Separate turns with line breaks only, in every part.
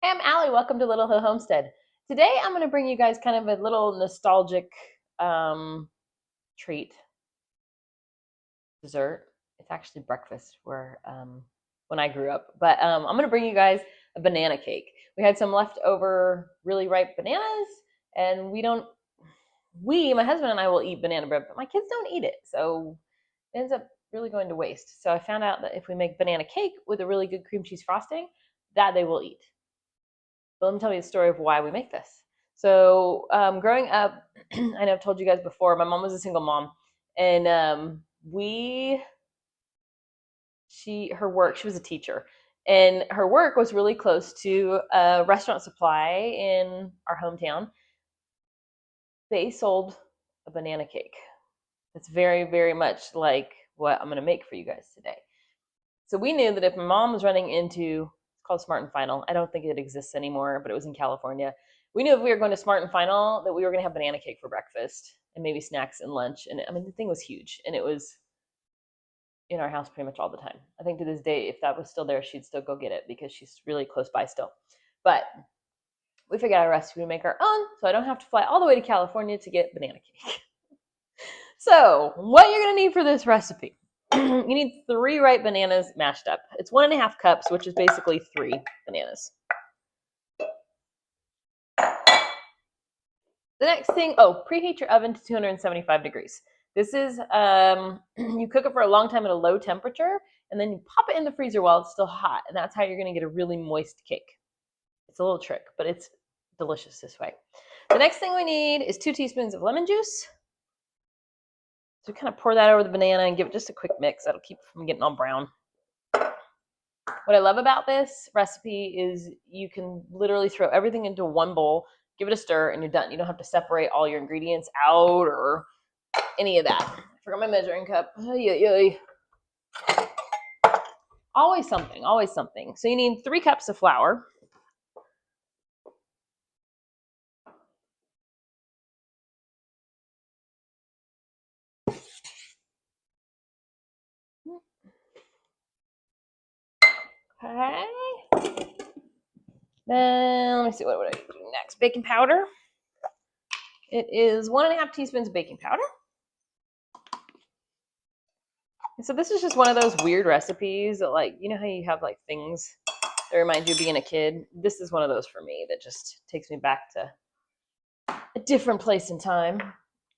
Hey, I'm Allie. Welcome to Little Hill Homestead. Today I'm going to bring you guys kind of a little nostalgic um, treat, dessert. It's actually breakfast where when I grew up. But I'm going to bring you guys a banana cake. We had some leftover really ripe bananas, and my husband and I will eat banana bread, but my kids don't eat it. So it ends up really going to waste. So I found out that if we make banana cake with a really good cream cheese frosting, that they will eat. But let me tell you the story of why we make this. So, growing up, I know I've told you guys before, my mom was a single mom, and her work, she was a teacher, and her work was really close to a restaurant supply in our hometown. They sold a banana cake. That's very, very much like what I'm going to make for you guys today. So we knew that if my mom was running into, it's called Smart and Final. I don't think it exists anymore, but it was in California. We knew if we were going to Smart and Final that we were going to have banana cake for breakfast and maybe snacks and lunch. And I mean, the thing was huge, and it was in our house pretty much all the time. I think to this day, if that was still there, she'd still go get it because she's really close by still. But we figured out a recipe to make our own, so I don't have to fly all the way to California to get banana cake. So, what you're going to need for this recipe, you need 3 ripe bananas mashed up. It's 1.5 cups, which is basically 3 bananas. The next thing, preheat your oven to 275 degrees. This is, you cook it for a long time at a low temperature, and then you pop it in the freezer while it's still hot, and that's how you're going to get a really moist cake. It's a little trick, but it's delicious this way. The next thing we need is 2 teaspoons of lemon juice. So kind of pour that over the banana and give it just a quick mix. That'll keep it from getting all brown. What I love about this recipe is you can literally throw everything into one bowl, give it a stir, and you're done. You don't have to separate all your ingredients out or any of that. I forgot my measuring cup. Always something, always something. So you need 3 cups of flour. Okay. Then let me see, what would I do next? Baking powder. It is 1.5 teaspoons of baking powder. And so this is just one of those weird recipes that, like, you know how you have like things that remind you of being a kid? This is one of those for me that just takes me back to a different place in time.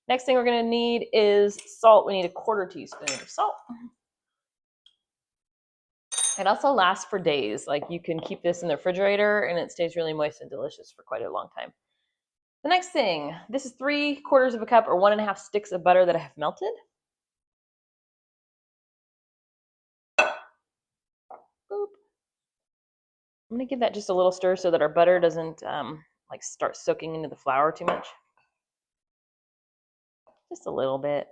Next thing we're going to need is salt. We need 1/4 teaspoon of salt. It also lasts for days. Like, you can keep this in the refrigerator and it stays really moist and delicious for quite a long time. The next thing, this is 3/4 of a cup or 1.5 sticks of butter that I have melted. Boop. I'm going to give that just a little stir so that our butter doesn't like start soaking into the flour too much. Just a little bit.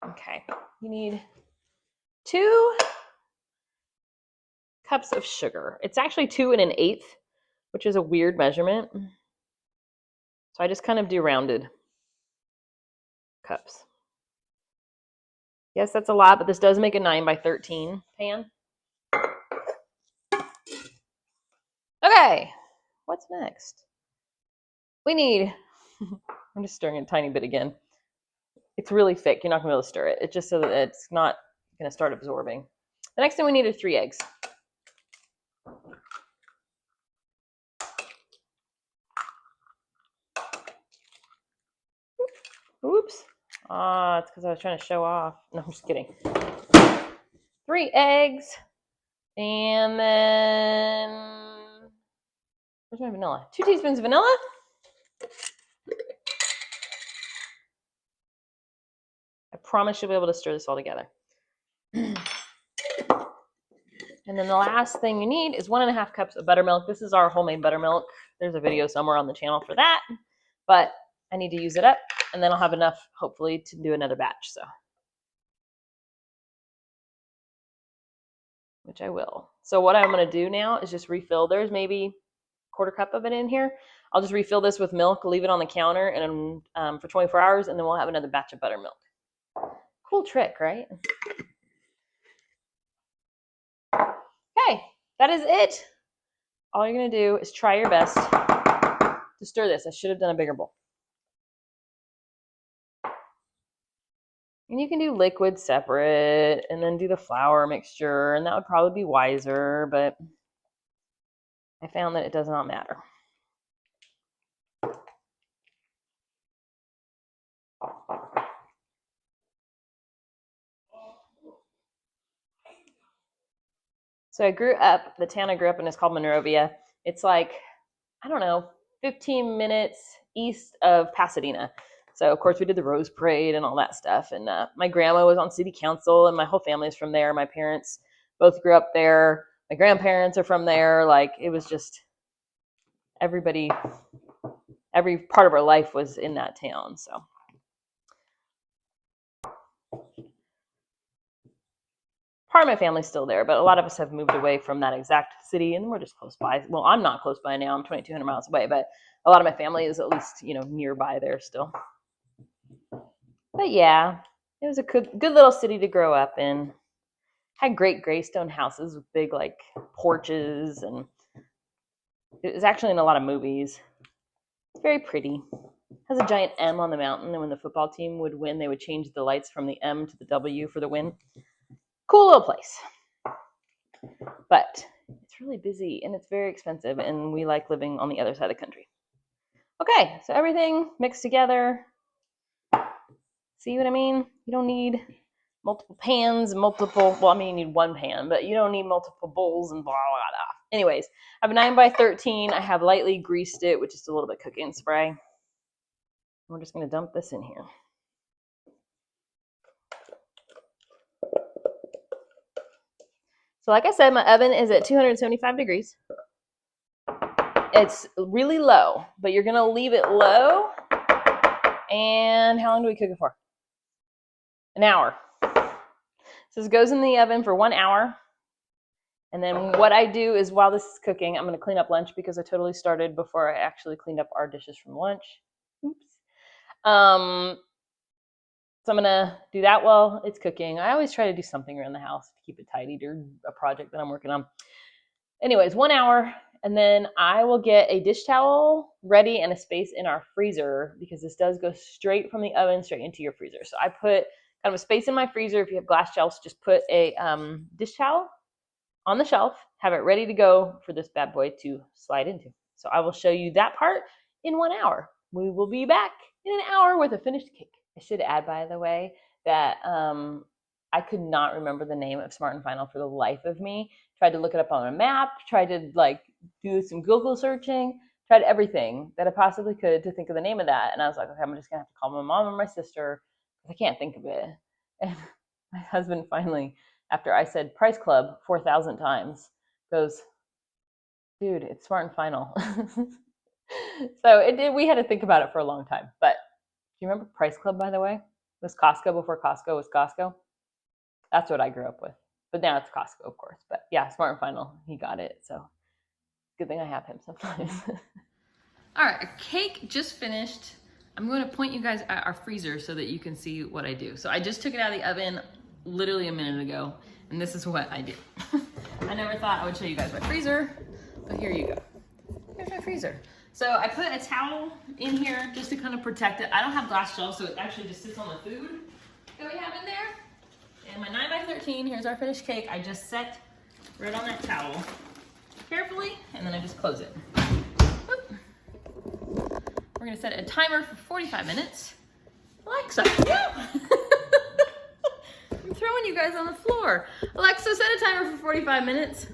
Okay, you need 2 cups of sugar. It's actually 2 1/8, which is a weird measurement. So I just kind of do rounded cups. Yes, that's a lot, but this does make a 9 by 13 pan. Okay, what's next? We need, I'm just stirring it a tiny bit again. It's really thick. You're not going to be able to stir it. It's just so that it's not going to start absorbing. The next thing we need are 3 eggs. Oops. It's because I was trying to show off. No, I'm just kidding. 3 eggs. And then, where's my vanilla? 2 teaspoons of vanilla. I promise you'll be able to stir this all together. And then the last thing you need is 1.5 cups of buttermilk. This is our homemade buttermilk. There's a video somewhere on the channel for that, but I need to use it up, and then I'll have enough, hopefully, to do another batch. So, which I will. So what I'm going to do now is just refill. There's maybe 1/4 cup of it in here. I'll just refill this with milk, leave it on the counter, and for 24 hours, and then we'll have another batch of buttermilk. Cool trick, right? that is it. All you're going to do is try your best to stir this. I should have done a bigger bowl. And you can do liquid separate and then do the flour mixture, and that would probably be wiser, but I found that it does not matter. So the town I grew up in is called Monrovia. It's like, I don't know, 15 minutes east of Pasadena. So, of course, we did the Rose Parade and all that stuff. And my grandma was on city council, and my whole family is from there. My parents both grew up there. My grandparents are from there. Like, it was just everybody, every part of our life was in that town. So, part of my family's still there, but a lot of us have moved away from that exact city, and we're just close by. Well, I'm not close by now. I'm 2,200 miles away, but a lot of my family is at least, nearby there still. But yeah, it was a good little city to grow up in. Had great gray stone houses with big, like, porches, and it was actually in a lot of movies. It's very pretty. It has a giant M on the mountain, and when the football team would win, they would change the lights from the M to the W for the win. Cool little place. But it's really busy, and it's very expensive, and we like living on the other side of the country. Okay, so everything mixed together. See what I mean? You don't need multiple pans, you need one pan, but you don't need multiple bowls and blah, blah, blah. Anyways, I have a 9x13. I have lightly greased it with just a little bit of cooking spray. We're just going to dump this in here. So like I said, my oven is at 275 degrees. It's really low, but you're going to leave it low. And how long do we cook it for? An hour. So this goes in the oven for 1 hour. And then what I do is while this is cooking, I'm going to clean up lunch because I totally started before I actually cleaned up our dishes from lunch. Oops. So I'm going to do that while it's cooking. I always try to do something around the house to keep it tidy or a project that I'm working on. Anyways, 1 hour. And then I will get a dish towel ready and a space in our freezer because this does go straight from the oven straight into your freezer. So I put kind of a space in my freezer. If you have glass shelves, just put a dish towel on the shelf, have it ready to go for this bad boy to slide into. So I will show you that part in 1 hour. We will be back in an hour with a finished cake. I should add, by the way, that I could not remember the name of Smart and Final for the life of me. Tried to look it up on a map, tried to do some Google searching, tried everything that I possibly could to think of the name of that. And I was like, okay, I'm just gonna have to call my mom or my sister because I can't think of it. And my husband finally, after I said Price Club 4,000 times, goes, dude, it's Smart and Final. So we had to think about it for a long time. But do you remember Price Club, by the way? It was Costco before Costco was Costco. That's what I grew up with. But now it's Costco, of course. But yeah, Smart and Final, he got it. So good thing I have him sometimes. All right, a cake just finished. I'm going to point you guys at our freezer so that you can see what I do. So I just took it out of the oven literally a minute ago, and this is what I do. I never thought I would show you guys my freezer, but here you go. Here's my freezer. So I put a towel in here just to kind of protect it. I don't have glass shelves, so it actually just sits on the food that we have in there. And my 9x13, here's our finished cake. I just set right on that towel carefully, and then I just close it. Boop. We're gonna set a timer for 45 minutes. Alexa, I'm throwing you guys on the floor. Alexa, set a timer for 45 minutes.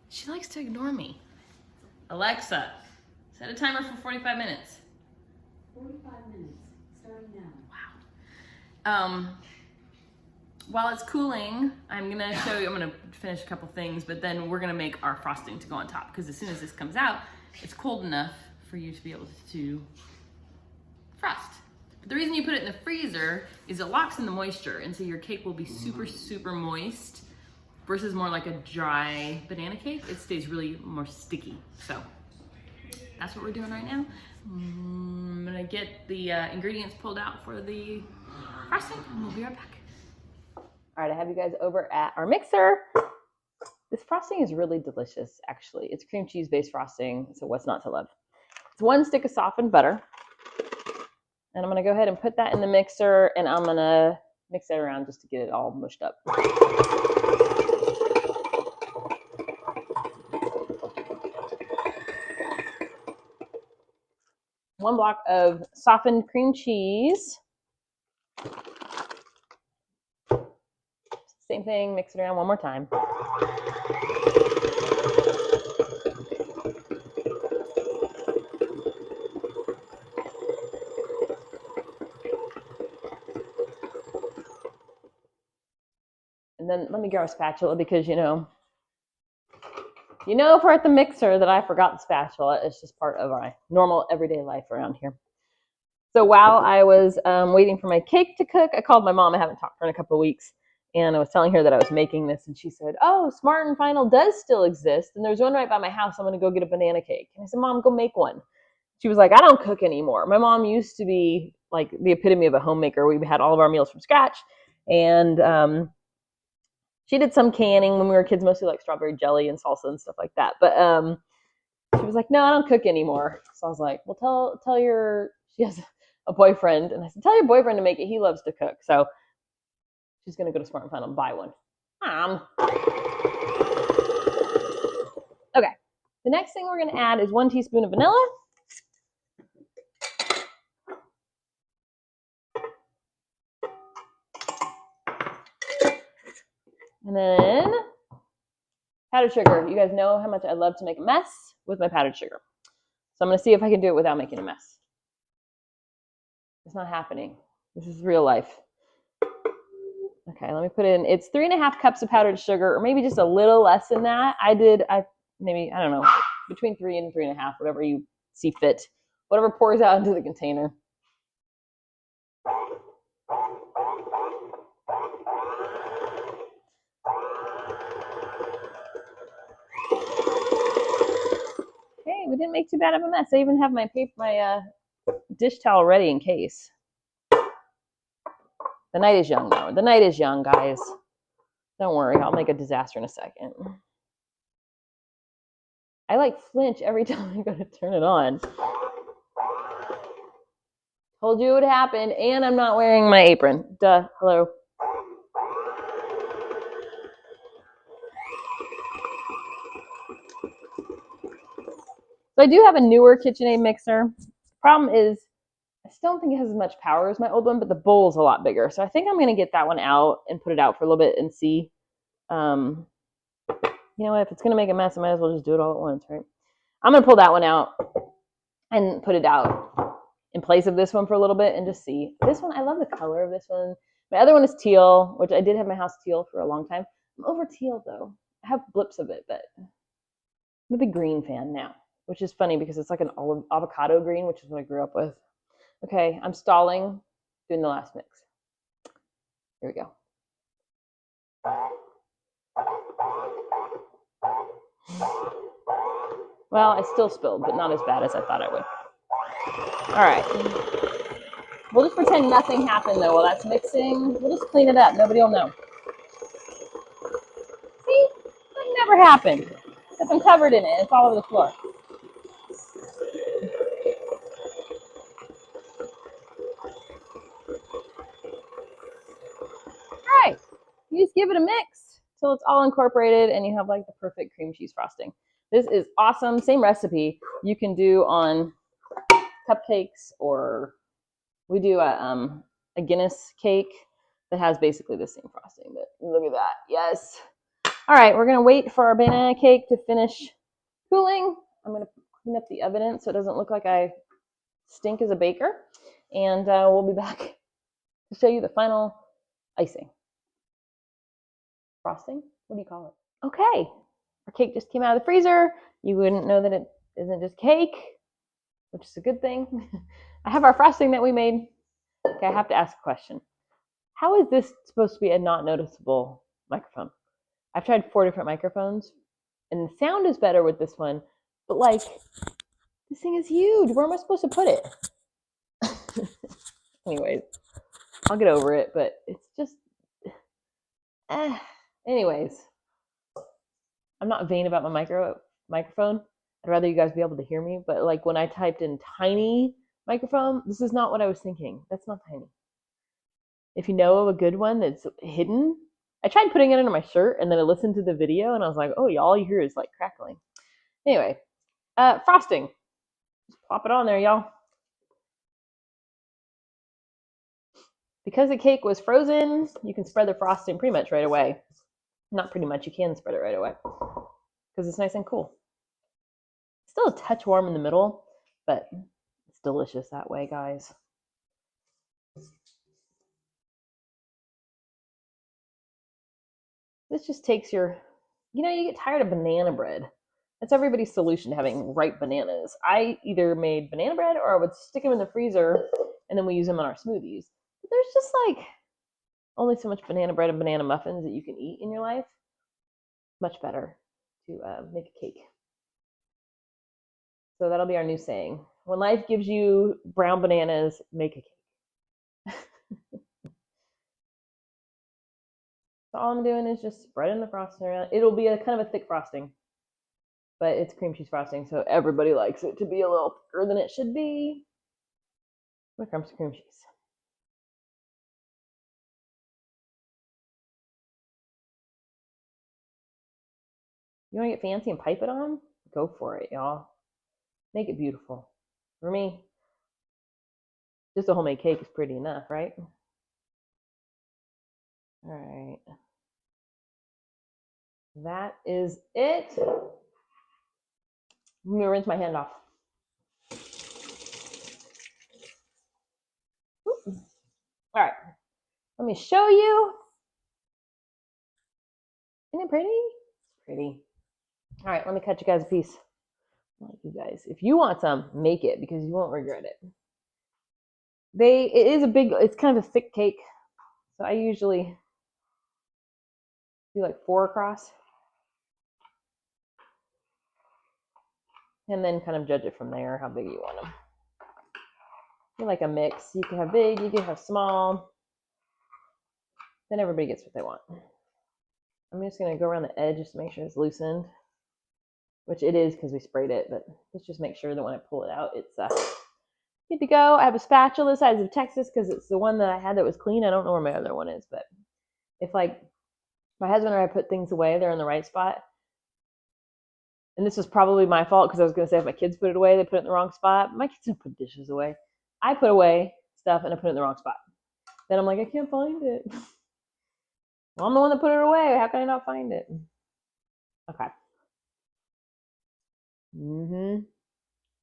She likes to ignore me. Alexa, set a timer for 45 minutes.
45 minutes, starting now.
Wow. While it's cooling, I'm gonna show you, I'm gonna finish a couple things, but then we're gonna make our frosting to go on top, because as soon as this comes out, it's cold enough for you to be able to frost. But the reason you put it in the freezer is it locks in the moisture, and so your cake will be super, super moist, versus more like a dry banana cake. It stays really more sticky. So that's what we're doing right now. I'm gonna get the ingredients pulled out for the frosting, and we'll be right back. All right, I have you guys over at our mixer. This frosting is really delicious, actually. It's cream cheese based frosting, so what's not to love? It's 1 stick of softened butter. And I'm gonna go ahead and put that in the mixer, and I'm gonna mix it around just to get it all mushed up. 1 block of softened cream cheese. Same thing, mix it around one more time. And then let me grab a spatula because if we're at the mixer that I forgot the spatula. It's just part of my normal everyday life around here. So while I was waiting for my cake to cook, I called my mom. I haven't talked to her in a couple of weeks. And I was telling her that I was making this. And she said, oh, Smart and Final does still exist. And there's one right by my house. I'm going to go get a banana cake. And I said, Mom, go make one. She was like, I don't cook anymore. My mom used to be like the epitome of a homemaker. We had all of our meals from scratch. And she did some canning when we were kids, mostly like strawberry jelly and salsa and stuff like that. But she was like, no, I don't cook anymore. So I was like, well, tell your, she has a boyfriend. And I said, tell your boyfriend to make it. He loves to cook. So she's going to go to Smart and Final and buy one. Okay. The next thing we're going to add is 1 teaspoon of vanilla. And then powdered sugar. You guys know how much I love to make a mess with my powdered sugar. So I'm going to see if I can do it without making a mess. It's not happening. This is real life. Okay, let me put in, it's 3.5 cups of powdered sugar, or maybe just a little less than that. I don't know, between 3 and 3.5, whatever you see fit. Whatever pours out into the container. Okay, we didn't make too bad of a mess. I even have my dish towel ready in case. The night is young, though. The night is young, guys. Don't worry, I'll make a disaster in a second. I like flinch every time I go to turn it on. Told you it would happen, and I'm not wearing my apron. Duh, hello. So I do have a newer KitchenAid mixer. Problem is, I still don't think it has as much power as my old one, but the bowl's a lot bigger. So I think I'm going to get that one out and put it out for a little bit and see. You know what? If it's going to make a mess, I might as well just do it all at once, right? I'm going to pull that one out and put it out in place of this one for a little bit and just see. This one, I love the color of this one. My other one is teal, which I did have my house teal for a long time. I'm over teal, though. I have blips of it, but I'm a big green fan now, which is funny because it's like an avocado green, which is what I grew up with. Okay, I'm stalling, doing the last mix. Here we go. Well, I still spilled, but not as bad as I thought I would. All right. We'll just pretend nothing happened, though, while that's mixing. We'll just clean it up. Nobody will know. See? That never happened. Because I'm covered in it. It's all over the floor. All right. You just give it a mix till it's all incorporated and you have like the perfect cream cheese frosting. This is awesome. Same recipe you can do on cupcakes, or we do a Guinness cake that has basically the same frosting. But look at that. Yes. All right, we're going to wait for our banana cake to finish cooling. I'm going to clean up the oven so it doesn't look like I stink as a baker. And we'll be back to show you the final icing. Frosting? What do you call it? Okay, our cake just came out of the freezer. You wouldn't know that it isn't just cake, which is a good thing. I have our frosting that we made. Okay, I have to ask a question. How is this supposed to be a not noticeable microphone? I've tried 4 different microphones, and the sound is better with this one, but like, this thing is huge. Where am I supposed to put it? Anyways, I'll get over it, but it's just, anyways. I'm not vain about my microphone. I'd rather you guys be able to hear me. But like when I typed in tiny microphone, this is not what I was thinking. That's not tiny. If you know of a good one that's hidden, I tried putting it under my shirt and then I listened to the video and I was like, oh, all you hear is like crackling. Anyway, frosting. Just plop it on there, y'all. Because the cake was frozen, you can spread the frosting pretty much right away. Not pretty much, you can spread it right away because it's nice and cool. Still a touch warm in the middle, but it's delicious that way, guys. This just takes your, you get tired of banana bread. That's everybody's solution to having ripe bananas. I either made banana bread or I would stick them in the freezer and then we use them in our smoothies. But there's just like only so much banana bread and banana muffins that you can eat in your life. Much better to make a cake. So that'll be our new saying. When life gives you brown bananas, make a cake. So all I'm doing is just spreading the frosting around. It'll be a kind of a thick frosting, but it's cream cheese frosting, so everybody likes it to be a little thicker than it should be. Here comes the cream cheese. You want to get fancy and pipe it on? Go for it, y'all. Make it beautiful. For me, just a homemade cake is pretty enough, right? All right. That is it. I'm going to rinse my hand off. All right. Let me show you. Isn't it pretty? It's pretty. All right, let me cut you guys a piece. Like you guys, if you want some, make it because you won't regret it. It is it's kind of a thick cake, so I usually do like 4 across, and then kind of judge it from there how big you want them. You like a mix. You can have big, you can have small. Then everybody gets what they want. I'm just gonna go around the edge just to make sure it's loosened, which it is because we sprayed it. But let's just make sure that when I pull it out, it's good to go. I have a spatula the size of Texas because it's the one that I had that was clean. I don't know where my other one is, but if like my husband or I put things away, they're in the right spot. And this was probably my fault because I was going to say if my kids put it away, they put it in the wrong spot. My kids don't put dishes away. I put away stuff and I put it in the wrong spot. Then I'm like, I can't find it. Well, I'm the one that put it away. How can I not find it? Okay.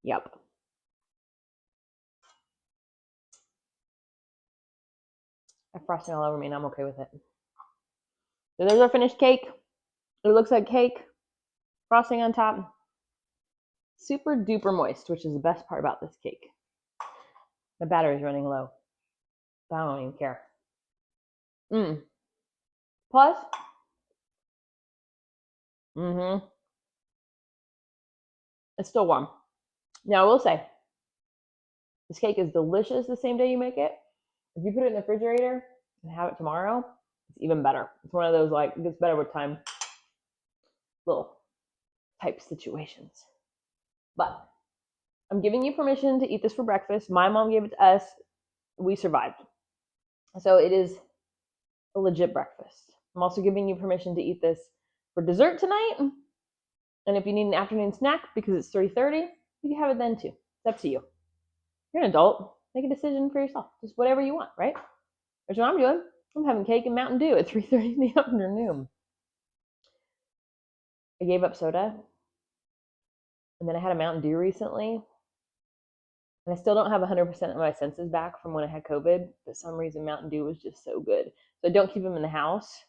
Yep. I have frosting all over me and I'm okay with it. So there's our finished cake. It looks like cake. Frosting on top. Super duper moist, which is the best part about this cake. The battery's running low. I don't even care. Plus, it's still warm. Now I will say, this cake is delicious the same day you make it. If you put it in the refrigerator and have it tomorrow, it's even better. It's one of those like it gets better with time little type situations. But I'm giving you permission to eat this for breakfast. My mom gave it to us. We survived. So it is a legit breakfast. I'm also giving you permission to eat this for dessert tonight. And if you need an afternoon snack because it's 3:30, you can have it then too. It's up to you. You're an adult. Make a decision for yourself. Just whatever you want, right? That's what I'm doing. I'm having cake and Mountain Dew at 3:30 in the afternoon. I gave up soda. And then I had a Mountain Dew recently. And I still don't have 100% of my senses back from when I had COVID. For some reason, Mountain Dew was just so good. So I don't keep them in the house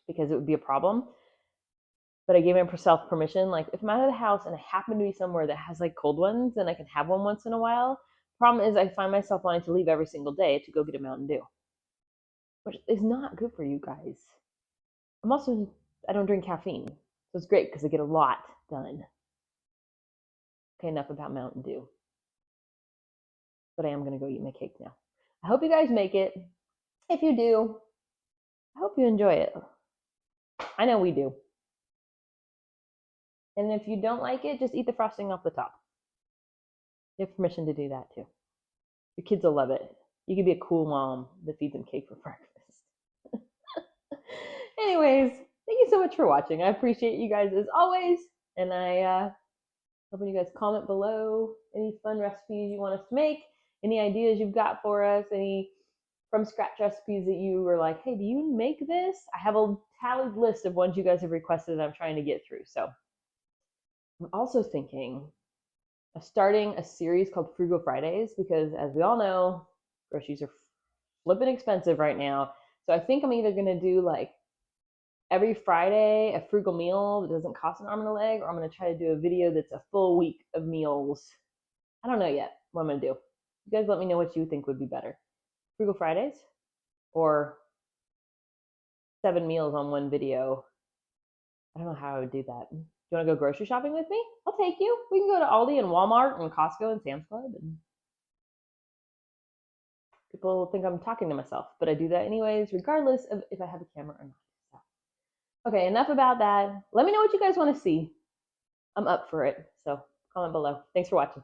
because it would be a problem. But I gave myself permission. Like, if I'm out of the house and I happen to be somewhere that has like cold ones, then I can have one once in a while. Problem is, I find myself wanting to leave every single day to go get a Mountain Dew, which is not good for you guys. I don't drink caffeine. So it's great because I get a lot done. Okay, enough about Mountain Dew. But I am going to go eat my cake now. I hope you guys make it. If you do, I hope you enjoy it. I know we do. And if you don't like it, just eat the frosting off the top. You have permission to do that too. Your kids will love it. You could be a cool mom that feeds them cake for breakfast. Anyways, thank you so much for watching. I appreciate you guys as always. And I hope you guys comment below any fun recipes you want us to make, any ideas you've got for us, any from scratch recipes that you were like, hey, do you make this? I have a tallied list of ones you guys have requested that I'm trying to get through. So I'm also thinking of starting a series called Frugal Fridays because, as we all know, groceries are flipping expensive right now. So I think I'm either going to do like every Friday a frugal meal that doesn't cost an arm and a leg, or I'm going to try to do a video that's a full week of meals. I don't know yet what I'm going to do. You guys let me know what you think would be better. Frugal Fridays or 7 meals on one video. I don't know how I would do that. Do you want to go grocery shopping with me? I'll take you. We can go to Aldi and Walmart and Costco and Sam's Club. And people think I'm talking to myself, but I do that anyways, regardless of if I have a camera or not. So, okay, enough about that. Let me know what you guys want to see. I'm up for it. So comment below. Thanks for watching.